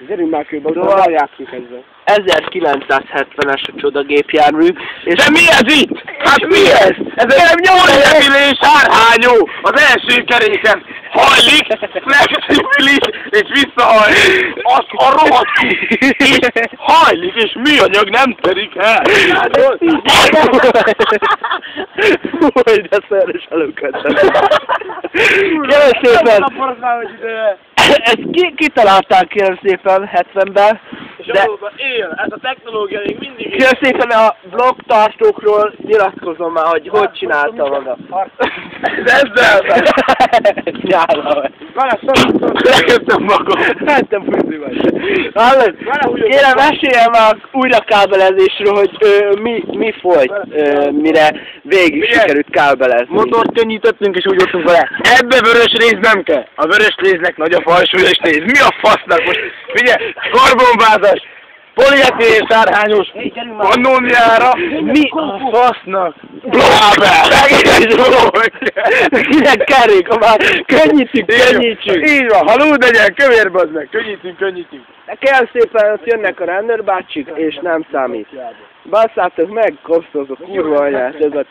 Gyerünk már kőbe, utána játszunk ezzel. 1970-es a csodagépjármű. És de mi ez itt? Hát mi ez? Ez egy 8 epilés árhányó! Az első keréken hajlik, flexibilis, és visszahajlik. Az a rohadt és hajlik, és műanyag nem terik el. Új, de szeres előköttem. Kérem szépen! Ezt kitalálták, kérem szépen, 70-ben. De él, ez a technológia még mindig él. Kérem szépen a blogtartókról nyilatkozom már, hogy hogy csinálta maga. Ezzel! Nyála. Leköptem magam. Hát nem fűzi vagy. Hallod? Kérem, meséljem már újra kábelezésről, hogy mi folyt, mire végig sikerült kábelezni. Motort könnyítettünk és úgy voltunk vele. Ebbe vörös rész nem kell. A vörös résznek nagy a fajsúlya, és nézd, mi a fasznak most? Figyelj, karbonvázas, polietén sárhányos, ammóniára, mi a fasznak? Blábel! Kinek kerék, már könnyítünk. Így van, haló legyen, kövér bazd meg, könnyítünk. De kell szépen, ott jönnek a rendőrbácsik, és nem számít. Basszátok meg, kopszolok a kurva anyát, ez a